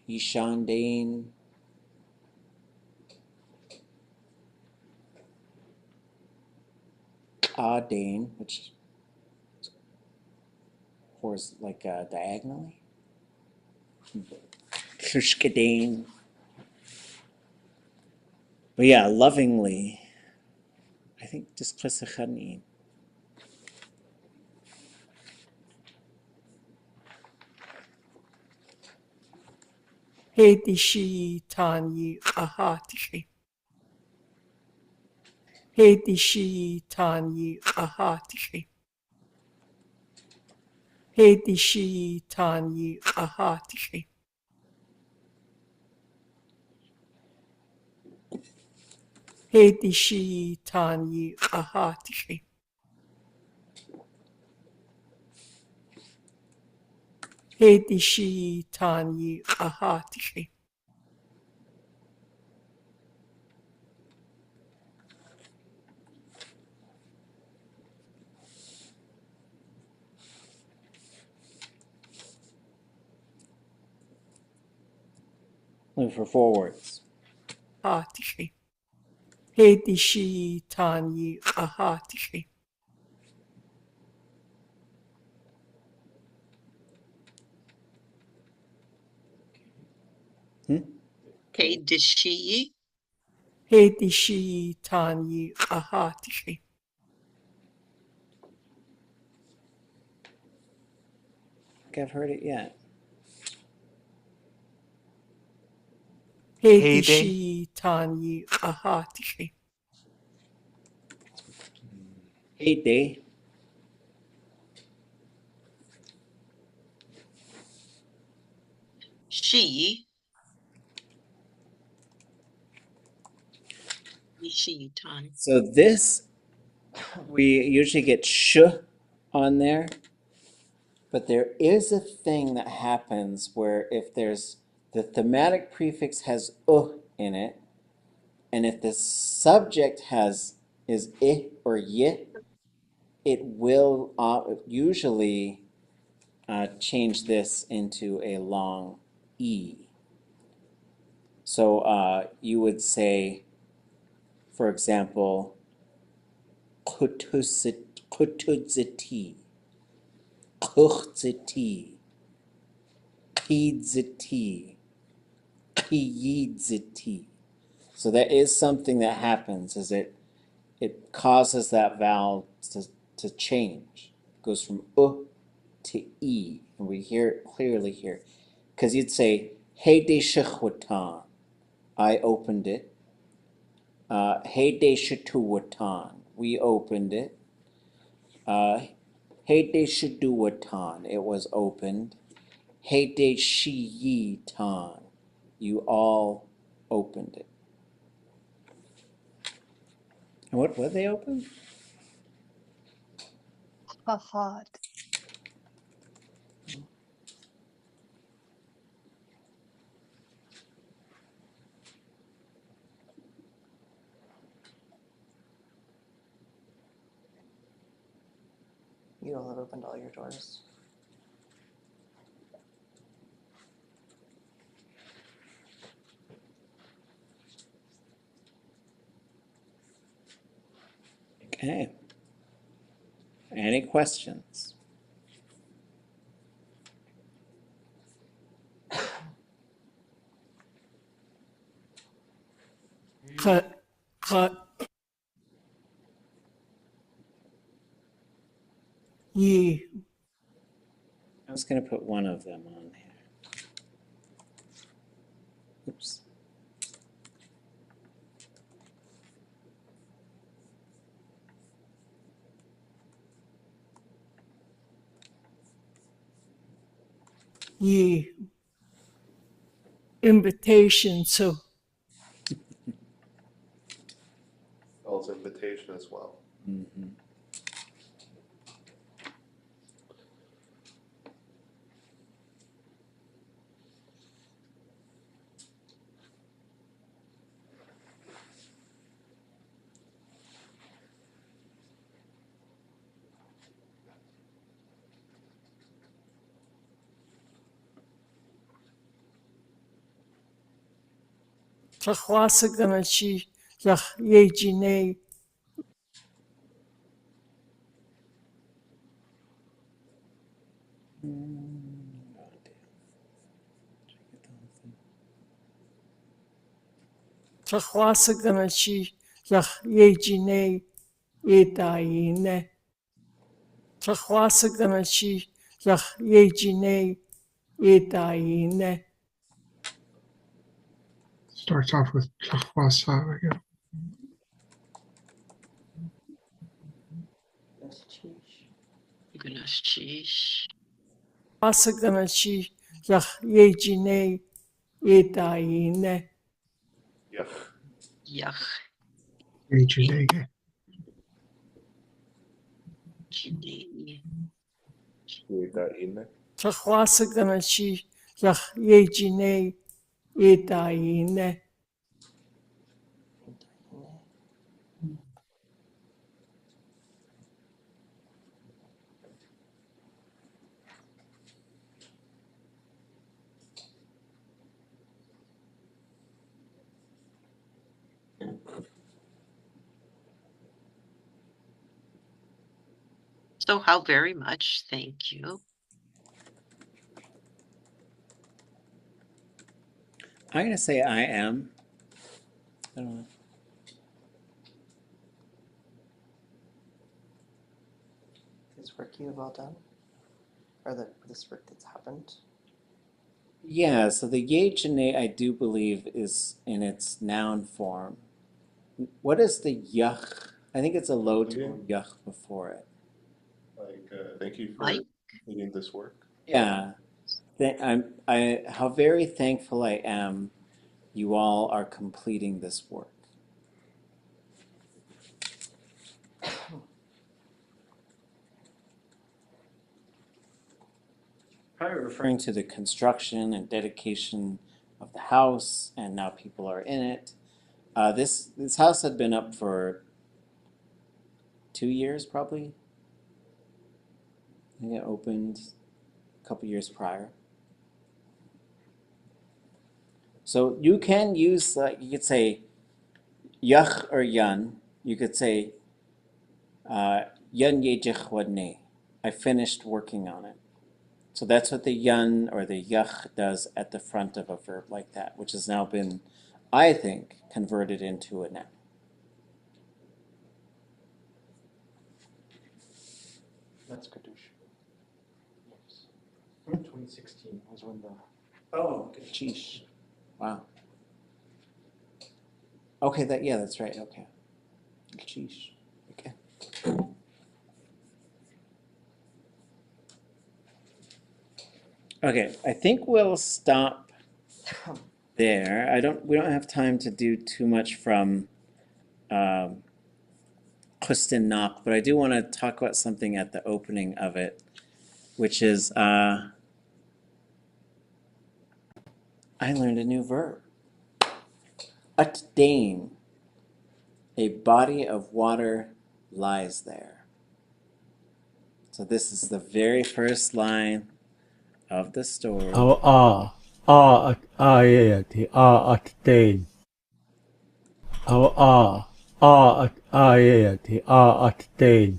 Ishandane. Dane, which pours like diagonally. Kishkadane. But yeah, lovingly, I think just Klisachani. Dísi ʼatudli.átk. Dísi ʼatudli.átk. Dísi ʼatudli.átk. Dísi ʼatudli.átk. Look for 4 words. átk. Dísi ʼatudli.átk. Okay, Dísi. Dísi ʼatudli.átk. I think I've heard it yet. Heyday. Dísi ʼatudli.átk. Heyday. She. Dísi ʼatángi. So this, we usually get sh on there, but there is a thing that happens where if there's, the thematic prefix has in it, and if the subject is I or y, it will usually change this into a long E. So you would say, for example, kutudziti, kuchdziti, kidziti, kiyidziti. So there is something that happens, is it causes that vowel to change. It goes from to E, and we hear it clearly here. Because you'd say, Heyday shechwatan, I opened it. Heyday shetuwatan, we opened it. Heyday sheduwatan, it was opened. Heyday shiyitan, you all opened it. And what did they open? Hahad. You all have opened all your doors. Okay. Any questions? Ye. I was going to put one of them on here. Oops. Ye. Invitation to. Also invitation as well. Mm-hmm. Tzachwasaganachi Yach Yejine Tzachwasaganachi Yach Yejine Edaine Tzachwasaganachi Yach Yejine Edaine Starts off with tlahwasa again. Goodness, sheesh. Wasaganachi Yach Yejine Edaine Yuck. Yuck. Ejinege. Gene. Wutudi.aat. Tzachwasaganachi Yach Yejine Edaine So how very much, thank you. I'm going to say I am. I don't know. This work you have all done? Or this work that's happened? Yeah, so the yejene, I do believe, is in its noun form. What is the yuck? I think it's a low tone yuck before it. Like, thank you for Like? completing this work. Yeah. How very thankful I am you all are completing this work. Probably referring to the construction and dedication of the house, and now people are in it. This house had been up for 2 years, probably. I think it opened a couple years prior. So you can use, you could say yach or yan. You could say yan yejich wadne. I finished working on it. So that's what the yan or the yach does at the front of a verb like that, which has now been, I think, converted into a noun. That's Kadoosh. Yes. 2016 was when the. Oh, geez. Wow. Okay, that's right. Okay. Geez. Okay. Okay, I think we'll stop there. We don't have time to do too much from Ḳustín Náaḳw, but I do want to talk about something at the opening of it, which is I learned a new verb. Átdain, a body of water lies there. So this is the very first line of the story. Ātdain Ātdain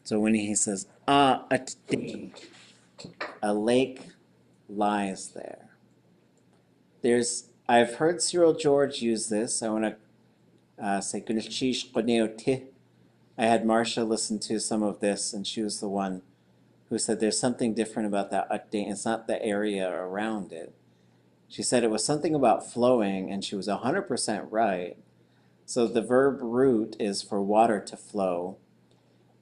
So when he says ātdain, a lake lies there. I've heard Cyril George use this. I want to say Gunashish Qoneoti. I had Marcia listen to some of this, and she was the one who said there's something different about that ātdain. It's not the area around it. She said it was something about flowing, and she was 100% right. So the verb root is for water to flow.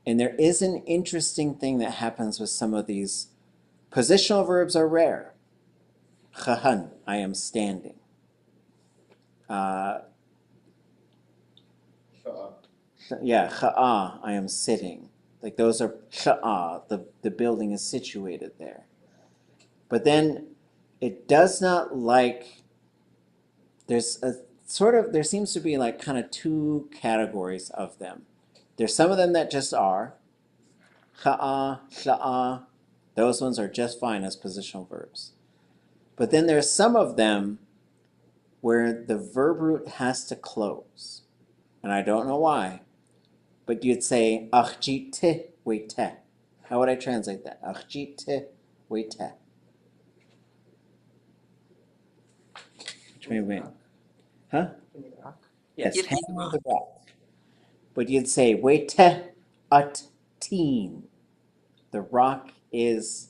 And there is an interesting thing that happens with some of these. Positional verbs are rare. Chahan, I am standing. Cha'a, I am sitting. Like those are cha'a, the building is situated there. But then it does not like, there seems to be like kind of two categories of them. There's some of them that just are. Cha'a, sha'a, those ones are just fine as positional verbs. But then there's some of them where the verb root has to close. And I don't know why, but you'd say ʼatudli.átk. How would I translate that? ʼatudli.átk. Which may mean, huh? Yes, You'd hang leave with off. the rock. But you'd say ʼatteen. The rock is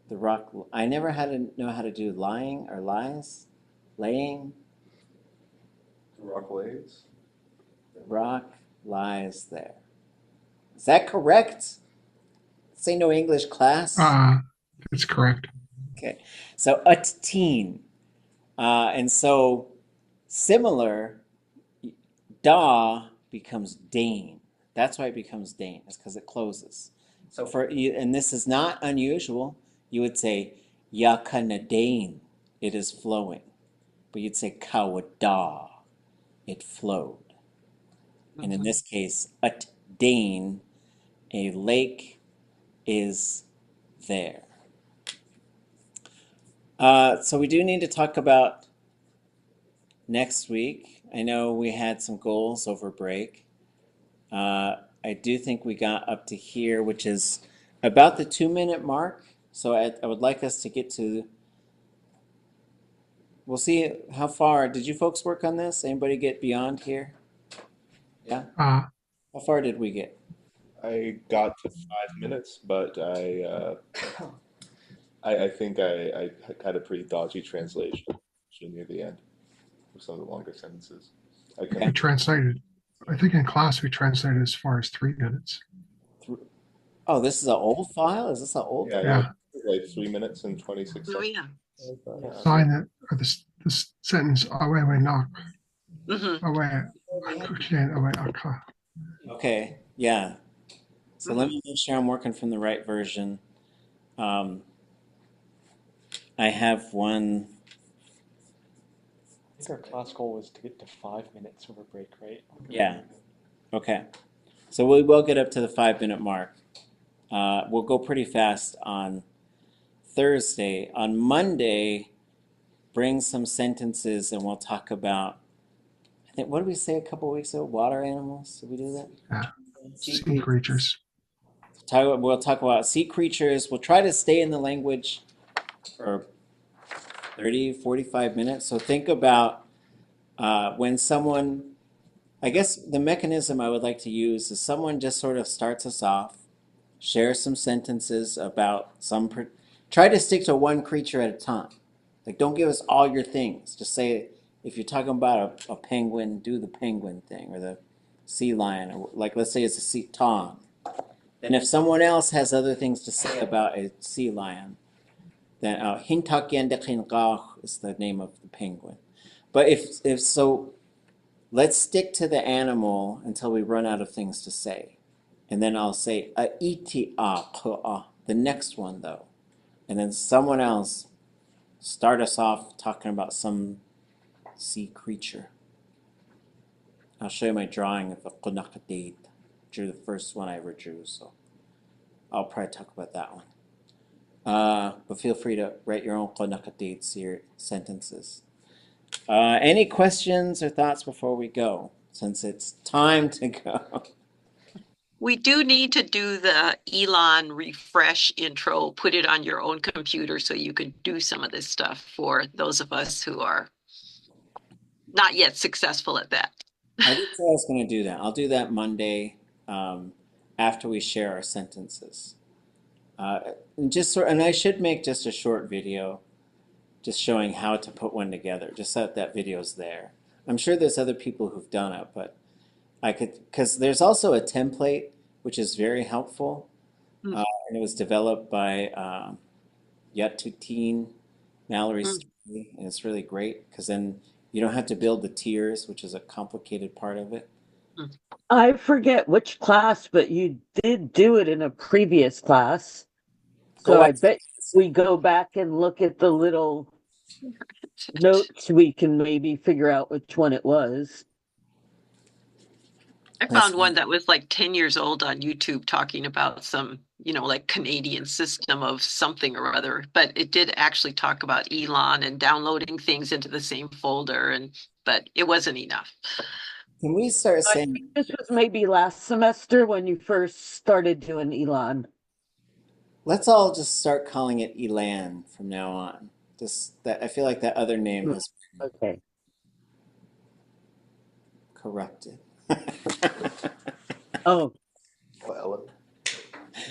the rock. I never had to know how to do lying or lies. Laying. The rock lays. The rock lies there. Is that correct? This ain't no English class. That's correct. Okay. So ʼatteen. And so similar, da becomes dane. That's why it becomes dane. It's because it closes. So for you, and this is not unusual, you would say yakanadane, it is flowing. But you'd say kawada, it flowed. And in this case, ʼatdane, a lake is there. So we do need to talk about next week. I know we had some goals over break. I do think we got up to here, which is about the 2-minute mark. So I would like us to get to, we'll see how far, did you folks work on this? Anybody get beyond here? Yeah? How far did we get? I got to 5 minutes, but I think I had a pretty dodgy translation near the end of some of the longer sentences. We translated, I think in class we translated as far as 3 minutes. Oh, this is an old file? Is this an old file? Yeah. Like 3 minutes and 26 Oh, seconds. yeah. Sign that, or the sentence, away knock, Mhm. away, away, aka. Okay, yeah. So let me make sure I'm working from the right version. I have one. I think our class goal was to get to 5 minutes over break, right? Yeah. Okay. So we will get up to the 5-minute mark. We'll go pretty fast on Thursday. On Monday, bring some sentences and we'll talk about, I think, what did we say a couple weeks ago? Water animals? Did we do that? Yeah. Sea creatures. We'll talk about sea creatures. We'll try to stay in the language for 30, 45 minutes. So think about when someone, I guess the mechanism I would like to use is someone just sort of starts us off, shares some sentences about try to stick to one creature at a time. Like, don't give us all your things. Just say, if you're talking about a penguin, do the penguin thing, or the sea lion, or like, let's say it's a sea tong. Then if someone else has other things to say about a sea lion, then Hintakyendekinqach is the name of the penguin. But if so, let's stick to the animal until we run out of things to say. And then I'll say a'iti'aq, the next one though. And then someone else start us off talking about some sea creature. I'll show you my drawing of a ʼqunaqdid. Drew the first one I ever drew, so I'll probably talk about that one. But feel free to write your own ʼqunaqdid sentences. Any questions or thoughts before we go, since it's time to go? We do need to do the Elon refresh intro, put it on your own computer so you can do some of this stuff for those of us who are not yet successful at that. I did say I was going to do that. I'll do that Monday after we share our sentences. And I should make just a short video just showing how to put one together, just so that video's there. I'm sure there's other people who've done it, but I could, because there's also a template which is very helpful, and it was developed by Yatuteen Mallory Story, and it's really great because then you don't have to build the tiers, which is a complicated part of it. I forget which class, but you did do it in a previous class. So I bet if we go back and look at the little notes, we can maybe figure out which one it was. I found one that was like 10 years old on YouTube talking about some, like Canadian system of something or other, but it did actually talk about Elon and downloading things into the same folder, but it wasn't enough. Can we start I saying, think this was maybe last semester when you first started doing Elon. let's all just start calling it Elan from now on. Just that I feel like that other name has been Okay. corrupted. Oh, Ellen.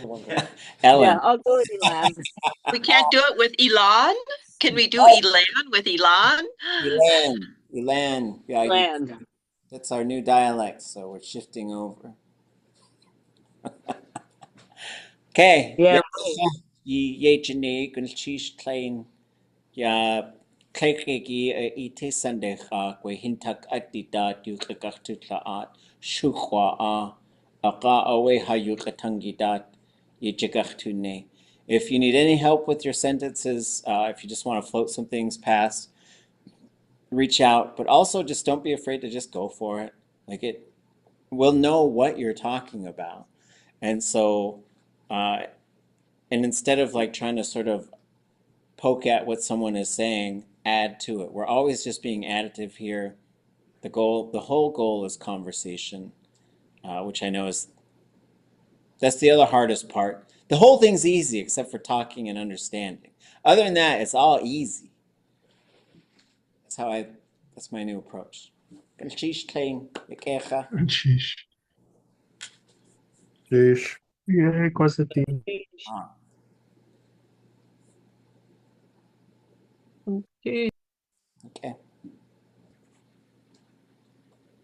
No longer. Ellen. yeah, I'll go with Elon. We can't do it with Elon? Can we do Elan with Elon? Elan. Yeah, Land. that's our new dialect, so we're shifting over. Okay. Yeah. Ye jene gun chish klein ya klekegi ite sande ha we hintak daat yu ʼatudli.átk shukwa aqa awe ha yu ʼatángi daat ye ne. If you need any help with your sentences, if you just want to float some things past, reach out, but also just don't be afraid to just go for it. We'll know what you're talking about. And so, and instead of like trying to sort of poke at what someone is saying, add to it. We're always just being additive here. The whole goal is conversation, which I know that's the other hardest part. The whole thing's easy except for talking and understanding. Other than that, it's all easy. That's my new approach. Sheesh clean, Ikecha. And sheesh. Sheesh. Yeah, Ḳustín. Ah. Okay.